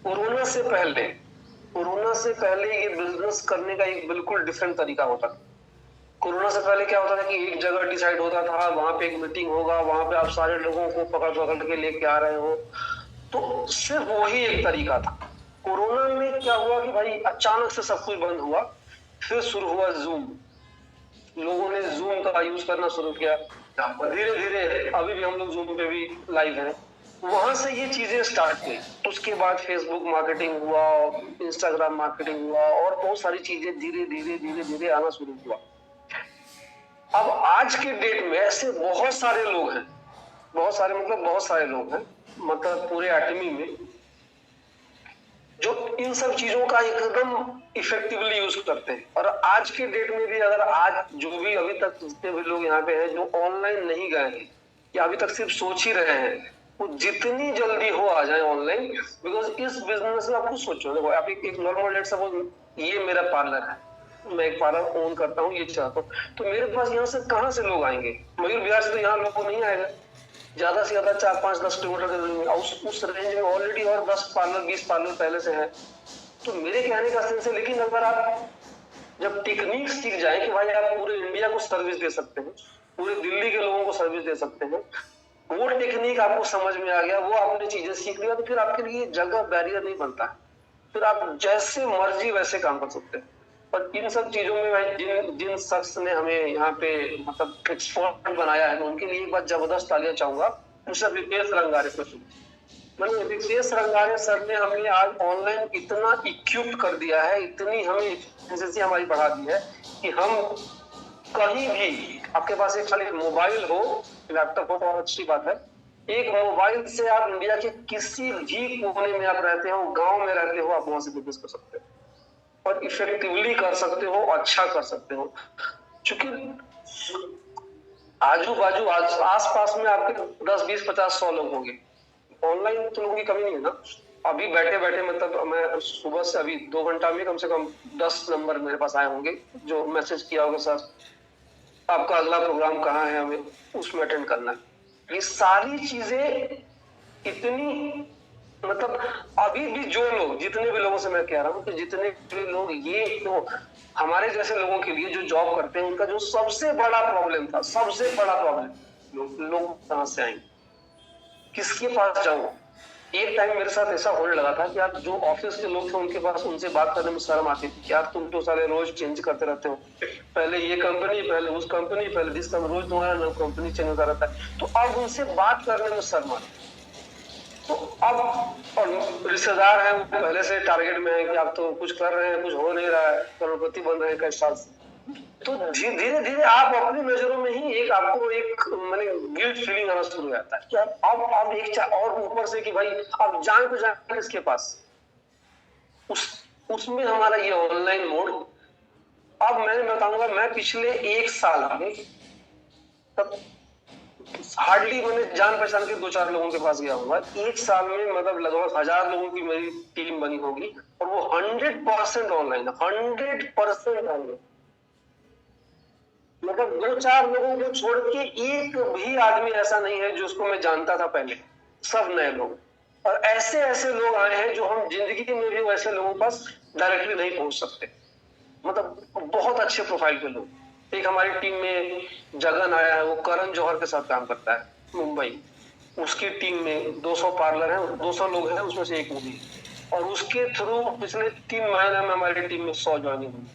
Corona से पहले ये बिजनेस करने का एक बिल्कुल डिफरेंट तरीका होता था। कोरोना से पहले क्या होता था कि एक जगह डिसाइड होता था, वहां पे एक मीटिंग होगा, वहां पे आप सारे लोगों को पकड़ पकड़ के लेके आ रहे हो, तो सिर्फ वही एक तरीका था। कोरोना में क्या हुआ कि भाई अचानक से सब कुछ बंद हुआ, फिर शुरू हुआ जूम। लोगों ने जूम का यूज करना शुरू किया, धीरे धीरे अभी भी हम लोग जूम पे भी लाइव हैं। वहां से ये चीजें स्टार्ट हुई। उसके बाद फेसबुक मार्केटिंग हुआ, इंस्टाग्राम मार्केटिंग हुआ, और बहुत सारी चीजें धीरे धीरे धीरे धीरे आना शुरू हुआ। अब आज के डेट में ऐसे बहुत सारे लोग हैं, बहुत सारे लोग हैं, मतलब पूरे एटमी में, जो इन सब चीजों का एकदम इफेक्टिवली यूज करते हैं। और आज के डेट में भी अगर आज जो भी अभी तक जितने भी लोग यहाँ पे हैं जो ऑनलाइन नहीं गए हैं या अभी तक सिर्फ सोच ही रहे हैं, वो जितनी जल्दी हो आ जाए ऑनलाइन। बिकॉज इस बिजनेस में आप कुछ सोचो, देखो आप एक नॉर्मल लेट सपोज ये मेरा पार्लर है, मैं एक पार्लर ओन करता हूँ, ये चाहता हूँ, तो मेरे पास यहाँ से कहाँ से लोग आएंगे? मयूर बिहार से तो यहाँ लोग नहीं आएगा, ज्यादा से ज्यादा 4-5-10 किलोमीटर के दूरी में। उस रेंज में ऑलरेडी और 10 पार्लर 20 पार्लर पहले से है। तो मेरे कहने का सेंस है, लेकिन अगर आप जब टेक्निक सीख जाए कि भाई आप पूरे इंडिया को सर्विस दे सकते हैं, पूरे दिल्ली के लोगों को सर्विस दे सकते हैं, वो टेक्निक आपको समझ में आ गया, वो आपने चीजें सीख लिया, तो फिर आपके लिए जगह बैरियर नहीं बनता है। फिर आप जैसे मर्जी वैसे काम कर सकते हैं। और इन सब चीजों में भाई जिन शख्स ने हमें यहाँ पे मतलब एक्सपर्ट बनाया है, उनके लिए एक बार जबरदस्त तालियां चाहूंगा। मिस्टर विकेश रंगारे सर, मतलब विकेश रंगारे सर ने हमें आज ऑनलाइन इतना इक्विप्ड कर दिया है, इतनी हमें एफिशिएंसी हमारी बढ़ा दी है कि हम कहीं भी, आपके पास एक खाली मोबाइल हो, लैपटॉप हो तो और अच्छी बात है, एक मोबाइल से आप इंडिया के किसी भी कोने में आप रहते हो, गांव में रहते हो, आप वहां से बिजनेस कर सकते हो और इफेक्टिवली कर सकते हो, अच्छा कर सकते हो। क्योंकि आजू बाजू आस पास में आपके 10-20-50-100 लोग होंगे। ऑनलाइन तो लोगों की कमी नहीं है ना। अभी बैठे बैठे मतलब मैं सुबह से अभी 2 घंटा में कम से कम 10 नंबर मेरे पास आए होंगे जो मैसेज किया होगा, सर आपका अगला प्रोग्राम कहाँ है, हमें उसमें अटेंड करना है। ये सारी चीजें इतनी, मतलब अभी भी जो लोग, जितने भी लोगों से मैं कह रहा हूँ कि जितने भी लोग, ये तो हमारे जैसे लोगों के लिए जो जॉब करते हैं, उनका जो सबसे बड़ा प्रॉब्लम था, सबसे बड़ा प्रॉब्लम, लोग कहाँ से आएंगे, किसके पास जाऊं। एक टाइम मेरे साथ ऐसा होने लगा था कि यार जो ऑफिस के लोग थे उनके पास, उनसे बात करने में शर्म आती थी। यार तुम तो सारे रोज चेंज करते रहते हो, पहले ये कंपनी, पहले उस कंपनी, पहले दिस कंपनी, रोज तुम्हारा कंपनी चेंज होता रहता है। तो अब उनसे बात करने में शर्म आती। तो अब और रिश्तेदार हैं, वो पहले से टारगेट में है कि आप तो कुछ कर रहे हैं, कुछ हो नहीं रहा है, करोड़पति बन रहे हैं कई साल से। तो धीरे धीरे आप अपनी नजरों में ही एक आपको एक माने गिल्ट फीलिंग आना शुरू हो जाता है कि अब एक और ऊपर से कि भाई अब जान को जाए इसके पास, उसमें हमारा ये ऑनलाइन मोड। अब मैं बताऊंगा, मैं पिछले 1 साल में तब हार्डली मैंने जान पहचान के 2-4 लोगों के पास गया होगा। 1 साल में मतलब लगभग 1000 लोगों की मेरी टीम बनी होगी, और वो 100% ऑनलाइन, 100% ऑनलाइन। मतलब 2-4 लोगों को छोड़ के एक भी आदमी ऐसा नहीं है जो उसको मैं जानता था पहले, सब नए लोग। और ऐसे ऐसे लोग आए हैं जो हम जिंदगी में भी वैसे लोगों के पास डायरेक्टली नहीं पहुंच सकते, मतलब बहुत अच्छे प्रोफाइल के लोग। एक हमारी टीम में जगन आया है, वो करण जौहर के साथ काम करता है मुंबई। उसकी टीम में 200 पार्लर हैं, 200 लोग हैं, उसमें से एक वो भी। और उसके थ्रू पिछले 3 महीने में हमारी टीम में 100 ज्वाइनिंग हुई।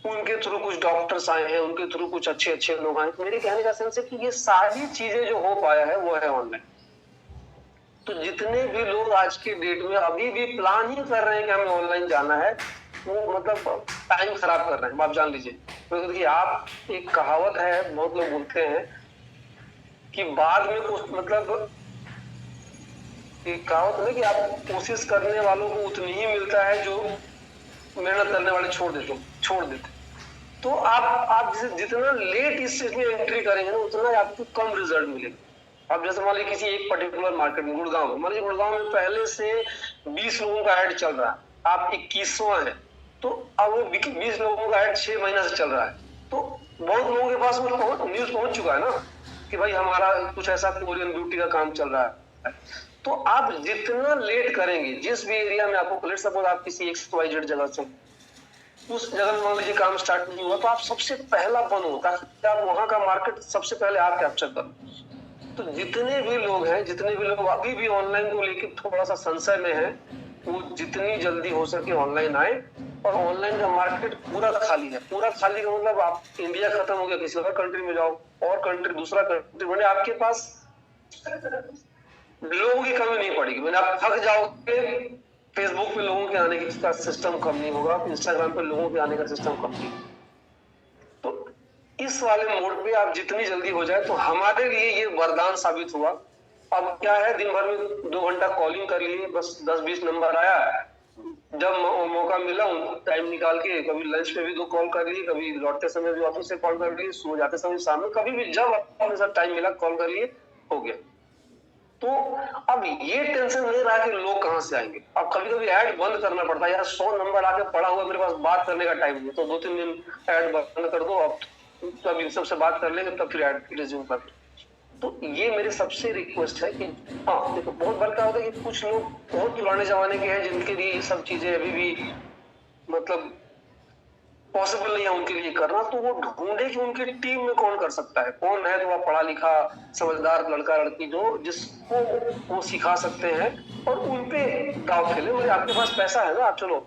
उनके थ्रू कुछ डॉक्टर्स आए हैं, उनके थ्रू कुछ अच्छे अच्छे लोग आए। मेरे कहने का सेंस है कि ये सारी चीजें जो हो पाया है वो है ऑनलाइन। तो जितने भी लोग आज के डेट में अभी भी प्लान ही कर रहे हैं कि हमें ऑनलाइन जाना है, वो मतलब टाइम खराब कर रहे हैं। आप जान लीजिए, क्योंकि आप, एक कहावत है, बहुत लोग बोलते हैं कि बाद में कुछ मतलब, एक कहावत है कि आप कोशिश करने वालों को उतनी ही मिलता है जो मेहनत करने वाले छोड़ देते। तो आप जितना लेट इस चीज में एंट्री करेंगे ना, उतना आपको कम रिजल्ट मिलेगा। अब जैसे मान लीजिए किसी एक पर्टिकुलर मार्केट में, गुड़गांव, मान लीजिए गुड़गांव में पहले से 20 लोगों का ऐड चल रहा है, आप 21वां है, तो अब वो 20 लोगों का ऐड 6 महीना से चल रहा है। तो बहुत लोगों के पास न्यूज पहुंच चुका है ना कि भाई हमारा कुछ ऐसा कोरियन ब्यूटी का काम चल रहा है। तो आप जितना लेट करेंगे, जिस भी एरिया में आपको, लेट्स सपोज आप किसी XYZ जगह से, उस जगह में मान लीजिए काम स्टार्ट नहीं हुआ, तो आप सबसे पहला बनो ताकि आप वहां का मार्केट सबसे पहले आप कैप्चर करो। तो जितने भी लोग हैं, जितने भी लोग अभी भी ऑनलाइन को लेकर थोड़ा सा संशय में है, वो जितनी जल्दी हो सके ऑनलाइन आए। और ऑनलाइन का मार्केट पूरा खाली है। पूरा खाली का मतलब आप इंडिया खत्म हो गया, किसी और कंट्री में जाओ, और कंट्री दूसरा कंट्री बने, आपके पास लोगों की कमी नहीं पड़ेगी। मैंने आप थक जाओगे, फेसबुक पे लोगों के आने का सिस्टम कम नहीं होगा, इंस्टाग्राम पे लोगों के आने का सिस्टम कम नहीं। तो इस वाले मोड पे आप जितनी जल्दी हो जाए, तो हमारे लिए ये वरदान साबित हुआ। अब क्या है, दिन भर में 2 घंटा कॉलिंग कर लिए, बस 10-20 नंबर आया, जब मौका मिला टाइम निकाल के, कभी लंच पे भी 2 कॉल कर लिए, कभी लौटते समय भी ऑफिस से कॉल कर लिए, सो जाते समय शाम में, कभी भी जब अपने साथ टाइम मिला कॉल कर लिए, हो गया। तो अब ये टेंशन नहीं रहा कि लोग कहां से आएंगे। अब कभी कभी ऐड बंद करना पड़ता है, यार 100 नंबर आके पड़ा हुआ, मेरे पास बात करने का टाइम नहीं, तो 2-3 दिन ऐड बंद कर दो, अब तब इन सबसे बात कर लेंगे, तब फिर ऐड रिज्यूम कर दो। तो ये मेरी सबसे रिक्वेस्ट है कि हाँ देखो, बहुत बार क्या होता है कि कुछ लोग बहुत पुराने जमाने के हैं, जिनके लिए ये सब चीजें अभी भी मतलब पॉसिबल नहीं है उनके लिए करना, तो वो ढूंढे कि उनकी टीम में कौन कर सकता है, कौन है थोड़ा पढ़ा लिखा समझदार लड़का लड़की जो जिसको वो सिखा सकते हैं, और उनपे दाव खेले। मतलब आपके पास पैसा है ना, आप चलो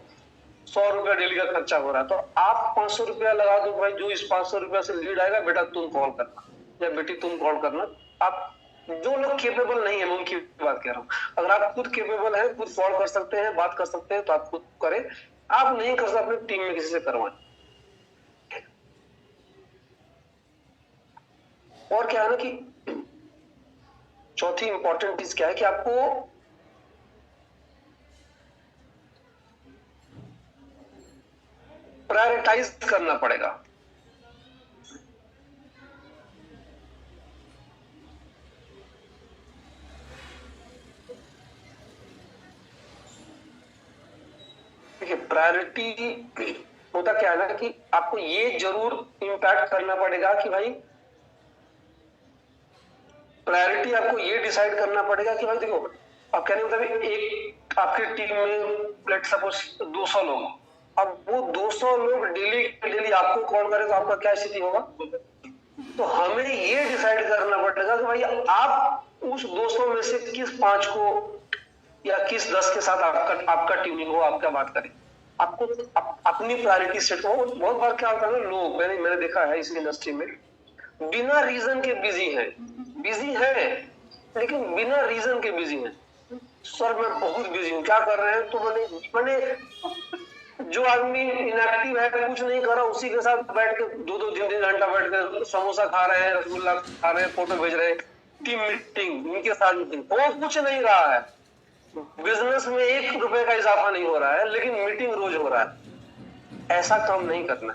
100 रुपया डेली का खर्चा हो रहा है, तो आप 500 रुपया लगा दो, भाई जो इस 500 रुपया से लीड आएगा, बेटा तुम कॉल करना, या बेटी तुम कॉल करना। आप जो लोग केपेबल नहीं है, मैं उनकी बात कह रहा हूँ। अगर आप खुद केपेबल है, खुद कॉल कर सकते हैं, बात कर सकते हैं, तो आप खुद करें। आप नहीं कर सकते, अपनी टीम में किसी से करवाएं। और क्या है ना कि चौथी इंपॉर्टेंट चीज क्या है कि आपको प्रायोरिटाइज करना पड़ेगा। देखिए, प्रायोरिटी होता क्या है ना कि आपको ये जरूर इम्पैक्ट करना पड़ेगा कि भाई, प्रायोरिटी आपको ये डिसाइड करना पड़ेगा कि भाई देखो, अब कहने मतलब एक आपकी टीम में लेट सपोज 200 लोग, अब वो 200 लोग डेली आपको कॉल करें, तो आपका क्या स्थिति होगा। तो हमें ये डिसाइड करना पड़ेगा कि भाई आप उस 200 में से किस 5 को या किस 10 के साथ आपका ट्यूनिंग हो, आपका बात करें। आपको अपनी प्रायोरिटी सेट हो। बहुत बार क्या होता है ना, लोग मैंने देखा है इस इंडस्ट्री में, बिना रीजन के बिजी है, लेकिन बिना रीजन के बिजी है। सर मैं बहुत बिजी हूँ, क्या कर रहे हैं, तो मैंने जो आदमी इनएक्टिव है, कुछ नहीं कर रहा, उसी के साथ बैठ के 2-2 3-3 घंटा बैठ के समोसा खा रहे हैं, रसगुल्ला खा रहे हैं, फोटो भेज रहे हैं, टीम मीटिंग, उनके साथ मीटिंग, वो कुछ नहीं रहा है। बिजनेस में 1 रुपए का इजाफा नहीं हो रहा है, लेकिन मीटिंग रोज हो रहा है। ऐसा काम नहीं करना,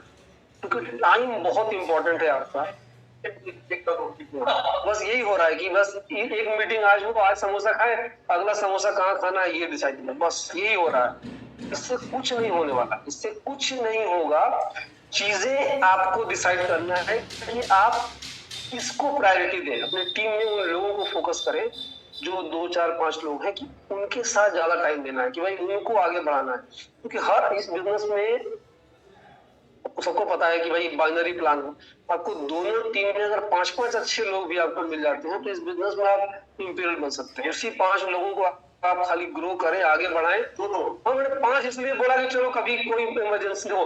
क्योंकि टाइम बहुत इंपॉर्टेंट है आपका। बस यही हो रहा है कि बस एक मीटिंग आज हो, आज समोसा खाए, अगला समोसा कहाँ खाना है ये डिसाइड किया, बस यही हो रहा है। इससे कुछ नहीं होने वाला, इससे कुछ नहीं होगा। चीजें आपको डिसाइड करना है कि आप इसको प्रायोरिटी दें, अपनी टीम में उन लोगों को फोकस करें जो 2-4-5 लोग हैं, कि उनके साथ ज्यादा टाइम देना है, कि भाई उनको आगे बढ़ाना है। क्योंकि हर इस बिजनेस में सबको पता है कि भाई बाइनरी प्लान है, आपको दोनों टीम में अगर 5-5 अच्छे लोग भी आपको मिल जाते हैं, तो इस बिजनेस में आप इंपीरियल बन सकते हैं। उसी 5 लोगों को आप खाली ग्रो करें, आगे बढ़ाएं। हाँ, मैंने 5 इसलिए बोला कि चलो कभी कोई इमरजेंसी हो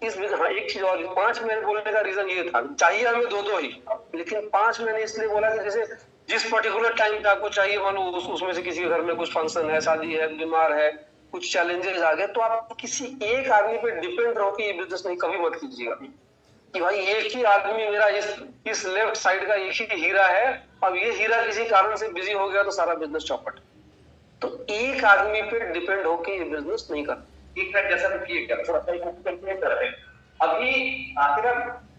इस बिजनेस। हाँ, एक चीज और, 5 मैंने बोलने का रीजन ये था, चाहिए हमें 2-2 ही, लेकिन 5 मैंने इसलिए बोला कि जैसे जिस पर्टिकुलर टाइम पे आपको चाहिए, मानो उसमें से किसी के घर में कुछ फंक्शन है, शादी है, बीमार है, कुछ चैलेंजेस आ गए, तो आप किसी एक आदमी पे डिपेंड रहो कि ये बिजनेस नहीं, कभी मत कीजिएगा कि भाई एक ही आदमी मेरा इस लेफ्ट साइड का एक ही हीरा है, अब ये हीरा किसी कारण से बिजी हो गया तो सारा बिजनेस चौपट। तो एक आदमी पे डिपेंड होके ये बिजनेस नहीं करना। एक मिनट, जैसा कि क्या थोड़ा सा कंप्लीट करते हैं अभी आखिर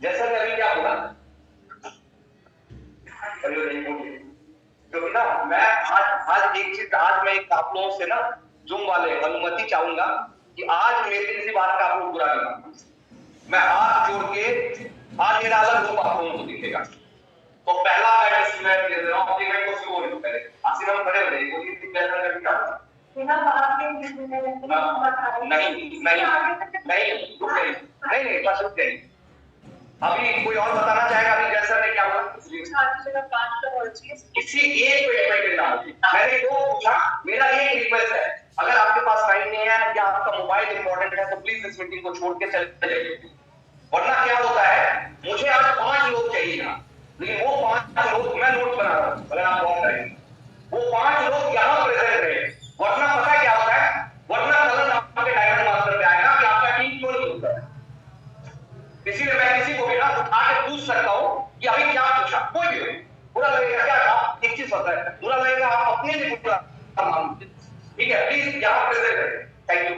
जैसा कि अभी क्या होगा, क्योंकि ना मैं आज एक चीज, आज मैं आप लोगों से ना जूम वाले अनुमति चाहूंगा कि आज मेरी किसी बात का आप लोग बुरा नहीं, मैं हाथ जोड़ के आज मेरा अलग रूप आप लोगों को दिखेगा। तो पहला मैं दे दे रहा हूँ, पेमेंट को शुरू होने पहले आसिफ हम खड़े हो रहे हैं, क्योंकि पैसा करके क्या होगा? नहीं, बस रुक जाइए। अभी कोई और बताना चाहेगा? अभी जैसा ने क्या बोला? किसी एक पेमेंट में डाल दी। मैंने दो पूछा, मेरा एक रिक्वेस्ट है, अगर आपके पास टाइम नहीं है या आपका मोबाइल इंपॉर्टेंट है तो प्लीज इस मीटिंग को छोड़ के चले जाइए, वरना क्या होता है, मुझे आज 5 लोग चाहिए ना, लेकिन वो 5 लोग मैं नोट बना रहा हूँ, अगर आप गौर करेंगे वो 5 लोग यहाँ प्रेजेंट रहे, वरना पता क्या होता है, वरना कल आपके डायमंड मास्टर पे आएगा कि आपका टीम क्यों नहीं होता है। इसीलिए मैं किसी को भी ना उठा के पूछ सकता हूँ कि अभी क्या पूछा, कोई भी हो, बुरा लगेगा क्या था, एक चीज होता है, बुरा लगेगा आप अपने लिए बुरा, ठीक है, प्लीज यहाँ प्रेजेंट रहे। Thank you.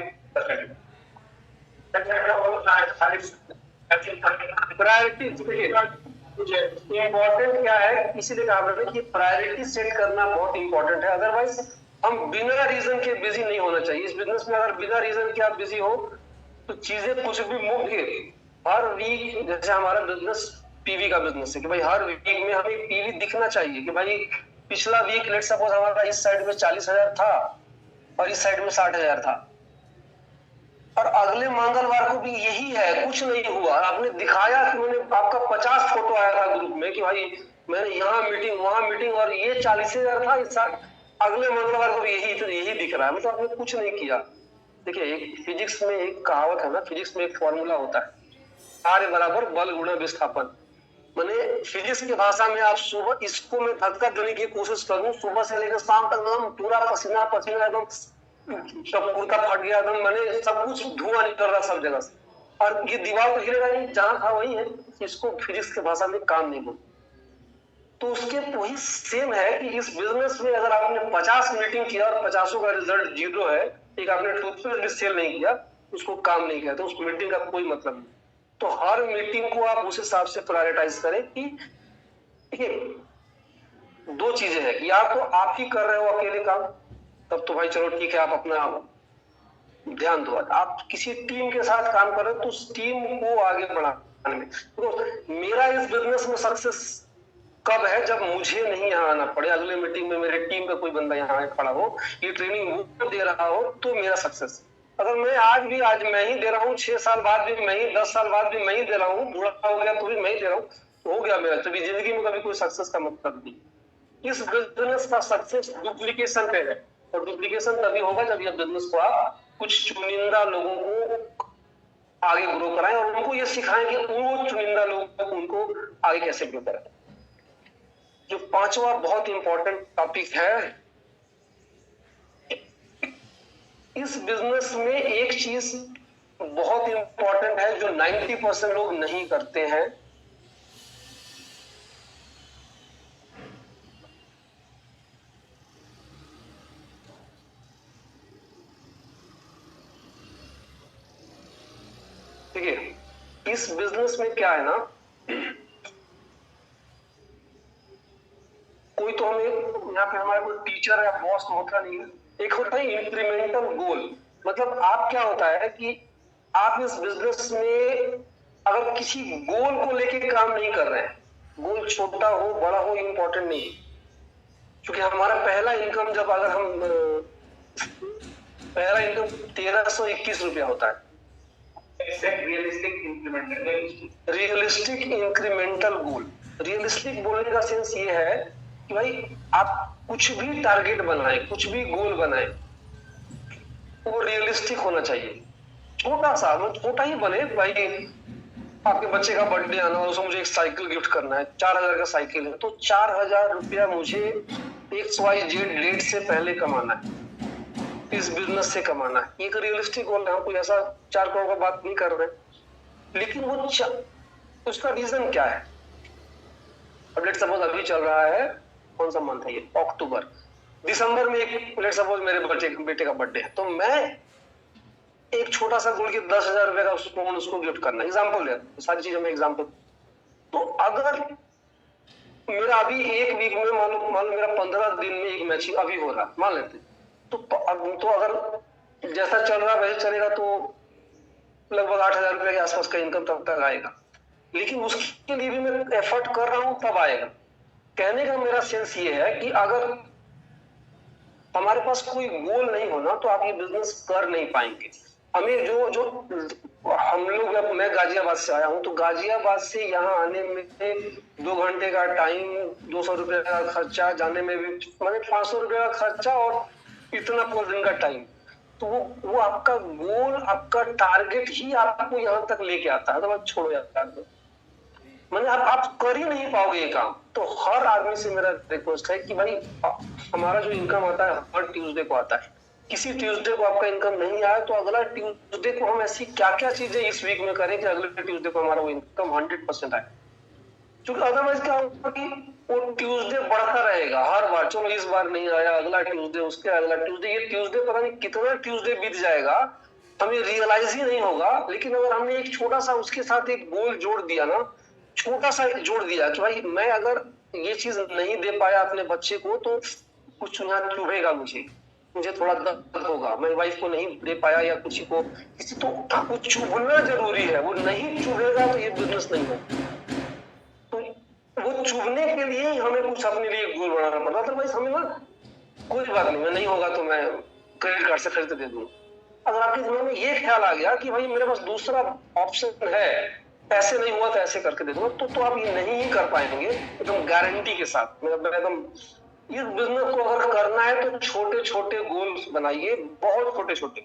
प्रायोरिटी इंपॉर्टेंट क्या है, इसीलिए कहा मैंने कि प्रायोरिटी सेट करना बहुत इंपॉर्टेंट है। अदरवाइज हम बिना रीजन के बिजी नहीं होना चाहिए इस बिजनेस में। अगर बिना रीजन के आप बिजी हो तो चीजें कुछ भी मूव हर वीक, जैसे हमारा बिजनेस पीवी का बिजनेस है कि भाई हर वीक में हमें पीवी दिखना चाहिए कि भाई पिछला वीक लेट सपोज हमारा इस साइड में 40,000 था और इस साइड में 60,000 था, और अगले मंगलवार को भी यही है, कुछ नहीं हुआ। आपने दिखाया कि मैंने आपका 50 फोटो आया था ग्रुप में कि भाई मैंने यहाँ मीटिंग वहां मीटिंग और ये 40,000 था इस साल, अगले मंगलवार को भी यही दिख रहा है, मतलब आपने कुछ नहीं किया। देखिए एक फिजिक्स में एक कहावत है ना, फिजिक्स में एक फॉर्मूला होता है, कार्य बराबर बल गुणा विस्थापन। मैंने फिजिक्स की भाषा में आप सुबह इसको मैं धक्का देने की कोशिश करूं, सुबह से लेकर शाम तक एकदम पूरा पसीना पसीना एकदम सब कुर्ता फट गया एकदम, मैंने सब कुछ धुआं निकल रहा सब जगह से, और ये दीवार को हिलेगा नहीं, जहां था वही है। इसको फिजिक्स की भाषा में काम नहीं बोलते। तो उसके वही सेम है कि इस बिजनेस में अगर आपने 50 मीटिंग किया और 50 का रिजल्ट 0 है, एक आपने टूथपेस्ट भी सेल नहीं किया, उसको काम नहीं किया, तो उस मीटिंग का कोई मतलब नहीं। तो हर मीटिंग को आप उस हिसाब से प्रायोरिटाइज करें कि देखिए 2 चीजें हैं कि या तो आप ही कर रहे हो अकेले काम, तब तो भाई चलो ठीक है, आप अपना ध्यान दो। आप किसी टीम के साथ काम कर रहे हो तो उस टीम को आगे बढ़ाने में, तो मेरा इस बिजनेस में सक्सेस कब है, जब मुझे नहीं यहाँ आना पड़े, अगले मीटिंग में मेरे टीम का कोई बंदा यहाँ खड़ा हो, ये ट्रेनिंग वो दे रहा हो, तो मेरा सक्सेस। अगर मैं आज मैं ही दे रहा हूँ, 6 साल बाद भी मैं ही, 10 साल बाद भी मैं ही दे रहा हूँ, बूढ़ा हो गया तो भी मैं ही दे रहा हूँ, तो हो गया मेरा, तो जिंदगी में कभी कोई सक्सेस का मतलब नहीं। इस बिजनेस का सक्सेस डुप्लीकेशन पे है, और डुप्लीकेशन तभी होगा जब यह बिजनेस को आप कुछ चुनिंदा लोगों को आगे ग्रो कराएं और उनको ये सिखाएं कि वो चुनिंदा लोग उनको आगे कैसे ग्रो कराएं। जो 5वां बहुत इंपॉर्टेंट टॉपिक है, इस बिजनेस में एक चीज बहुत इंपॉर्टेंट है जो 90% लोग नहीं करते हैं। देखिए इस बिजनेस में क्या है ना, कोई तो हमें यहाँ पे हमारा कोई टीचर या बॉस तो होता नहीं है, एक होता है इंक्रीमेंटल गोल। मतलब आप क्या होता है कि आप इस बिजनेस में अगर किसी गोल को लेके काम नहीं कर रहे हैं, गोल छोटा हो बड़ा हो इंपॉर्टेंट नहीं, क्योंकि हमारा पहला इनकम जब अगर हम पहला इनकम 1321 रुपया होता है, रियलिस्टिक इंक्रीमेंटल गोल। रियलिस्टिक बोलने का सेंस ये है कि भाई आप कुछ भी टारगेट बनाए, कुछ भी गोल बनाए, वो रियलिस्टिक होना चाहिए। छोटा सा, मतलब छोटा ही बने, भाई आपके बच्चे का बर्थडे आना हो, उसको मुझे एक साइकिल गिफ्ट करना है, 4,000 का साइकिल है, तो 4,000 रुपया मुझे XYZ डेट से पहले कमाना है, इस बिजनेस से कमाना है। एक रियलिस्टिक गोल है, हम कोई ऐसा 4 करोड़ का बात नहीं कर रहे, लेकिन वो उसका रीजन क्या है। अब लेट सपोज अभी चल रहा है, कौन सा मंथ है ये, अक्टूबर, दिसंबर में एक लेट सपोज मेरे बेटे का बर्थडे है, तो मैं एक छोटा सा गोल की 10,000 रुपए का उसको गिफ्ट करना, एग्जाम्पल है, सारी चीजों में एग्जाम्पल। तो अगर मेरा अभी एक वीक में मान लो मेरा 15 दिन में एक मैच अभी हो रहा, मान लेते, तो अगर जैसा चल रहा वैसे चलेगा तो लगभग 8,000 रुपए के आसपास का इनकम तब तक आएगा, लेकिन उसके लिए भी मैं एफर्ट कर रहा हूं तब आएगा। कहने का मेरा सेंस ये है कि अगर हमारे पास कोई गोल नहीं होना तो आप ये बिजनेस कर नहीं पाएंगे। हमें जो जो हम लोग, मैं गाजियाबाद से आया हूँ, तो गाजियाबाद से यहाँ आने में 2 घंटे का टाइम, 200 रुपये का खर्चा, जाने में भी मैंने 500 रुपये का खर्चा और इतना पूरा दिन का टाइम। तो वो आपका गोल, आपका टारगेट ही आपको यहाँ तक लेके आता है, तो बस छोड़ो यार, मैंने आप कर ही नहीं पाओगे ये काम। तो हर आदमी से मेरा रिक्वेस्ट है कि भाई हमारा जो इनकम आता है हर ट्यूसडे को आता है। किसी ट्यूसडे को आपका इनकम नहीं आया तो अगला ट्यूसडे को हम ऐसी क्या क्या चीजें इस वीक में करें कि अगले ट्यूसडे को हमारा वो इनकम 100% आए। क्योंकि अदरवाइज क्या होगा कि वो ट्यूसडे बढ़ता रहेगा हर बार, चलो इस बार नहीं आया, अगला ट्यूसडे, उसके अगला ट्यूसडे, ये ट्यूसडे पता नहीं कितना ट्यूसडे बीत जाएगा, हमें रियलाइज ही नहीं होगा। लेकिन अगर हमने एक छोटा सा उसके साथ एक गोल जोड़ दिया ना, छोटा सा जोड़ दिया कि भाई मैं अगर ये चीज नहीं दे पाया अपने बच्चे को तो कुछ यहाँ चुभेगा, मुझे थोड़ा दर्द होगा, मैं वाइफ को नहीं दे पाया या किसी को, किसी तो वो चुभना जरूरी है, वो नहीं चुभेगा तो ये बिजनेस नहीं होगा। तो वो चुभने के लिए ही हमें कुछ अपने लिए गोल बनाना पड़ता, अदरवाइज हमें ना कोई बात नहीं, मैं नहीं होगा तो मैं क्रेडिट कार्ड से खरीद दे दूँ। अगर आपके दिमाग में ये ख्याल आ गया कि भाई मेरे पास दूसरा ऑप्शन है, ऐसे नहीं हुआ तो ऐसे करके दे दूंगा, तो आप ये नहीं ही कर पाएंगे एकदम गारंटी के साथ। मेरा एकदम, इस बिजनेस को अगर करना है तो छोटे छोटे गोल्स बनाइए, बहुत छोटे छोटे।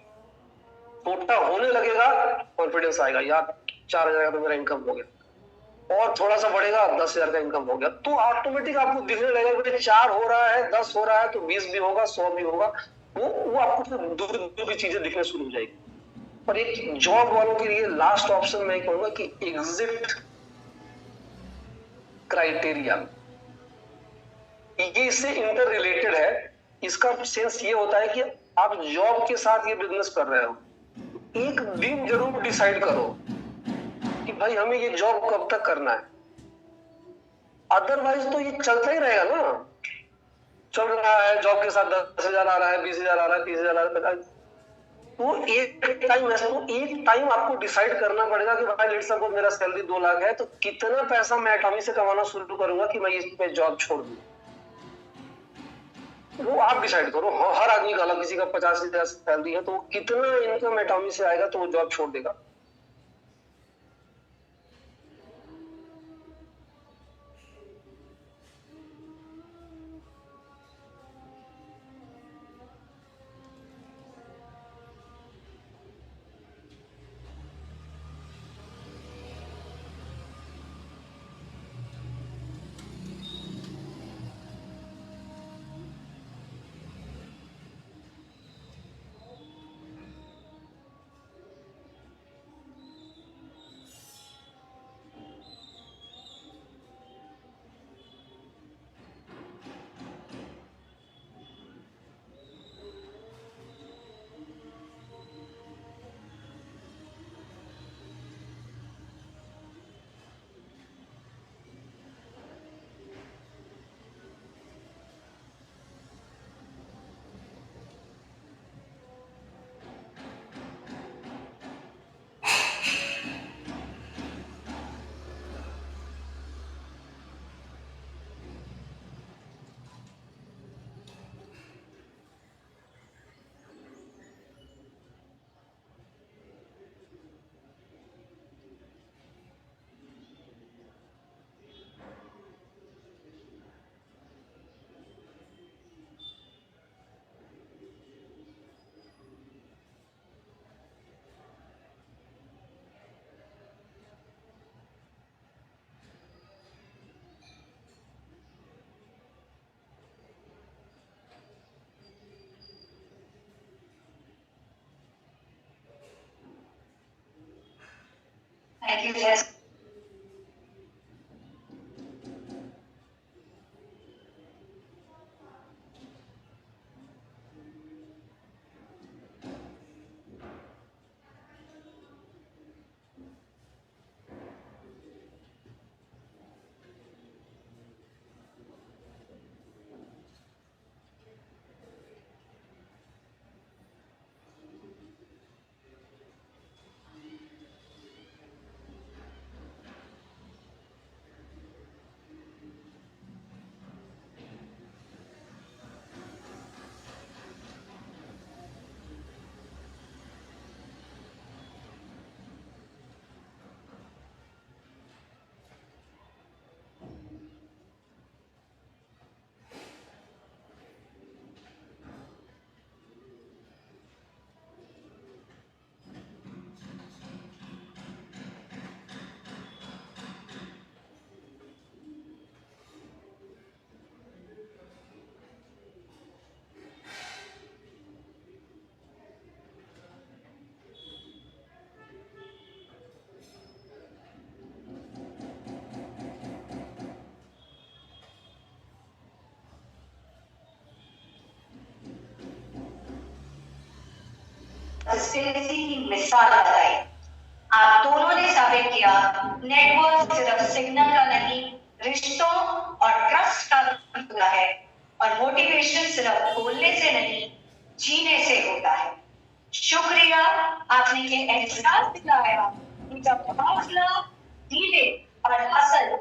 छोटा होने लगेगा कॉन्फिडेंस आएगा, यार 4,000 का तो मेरा इनकम हो गया, और थोड़ा सा बढ़ेगा 10,000 का इनकम हो गया, तो ऑटोमेटिक आपको दिखने लगेगा कि 4 हो रहा है, 10 हो रहा है तो 20 भी होगा, 100 भी होगा। वो आपको फिर दूर दूर की चीजें दिखने शुरू हो जाएगी। और एक जॉब वालों के लिए लास्ट ऑप्शन मैं कहूंगा कि एग्जिट क्राइटेरिया, ये इससे इंटर रिलेटेड है। इसका सेंस ये होता है कि आप जॉब के साथ ये बिजनेस कर रहे हो, एक दिन जरूर डिसाइड करो कि भाई हमें ये जॉब कब तक करना है, अदरवाइज तो ये चलता ही रहेगा ना। चल रहा है जॉब के साथ 10,000 आ रहा है, 20,000 आ रहा है, 30,000 आ रहा है, तो एक टाइम आपको डिसाइड करना पड़ेगा कि भाई लेट्स सपोज मेरा सैलरी 2 लाख है, तो कितना पैसा मैं एटॉमी से कमाना शुरू करूंगा कि मैं इस पे जॉब छोड़ दूं। वो आप डिसाइड करो। हर आदमी का अलग, किसी का 50,000 सैलरी है तो कितना इनकम एटॉमी से आएगा तो वो जॉब छोड़ देगा। Thank you, Jess. कंसिस्टेंसी की मिसाल लगाई। आप दोनों ने साबित किया नेटवर्क सिर्फ सिग्नल का नहीं, रिश्तों और ट्रस्ट का होता है, और मोटिवेशन सिर्फ बोलने से नहीं, जीने से होता है। शुक्रिया, आपने ये एहसास दिलाया कि जब हौसला, धीरे और हसल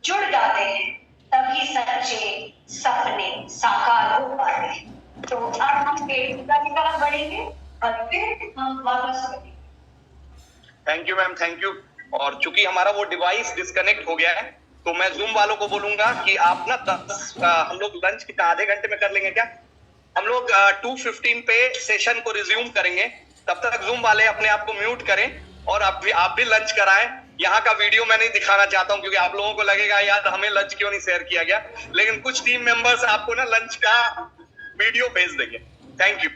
जुड़ जाते हैं तभी सच्चे सपने साकार हो पाते हैं। तो अब हम पेड़ की तरफ बढ़ेंगे और फिर हम वापस बढ़ेंगे। Thank you ma'am, thank you. और चूंकि हमारा वो डिवाइस डिस्कनेक्ट हो गया है, तो मैं जूम वालों को बोलूंगा कि आप ना हम लोग लंच कितना आधे घंटे में कर लेंगे क्या? हम लोग 2:15 पे सेशन को रिज्यूम करेंगे। तब तक जूम वाले अपने आप को म्यूट करें और आप भी लंच कराएं। यहाँ का वीडियो मैं नहीं दिखाना चाहता हूँ क्योंकि आप लोगों को लगेगा यार हमें लंच क्यों नहीं शेयर किया गया, लेकिन कुछ टीम मेंबर्स आपको ना लंच का वीडियो भेज देंगे। Thank you.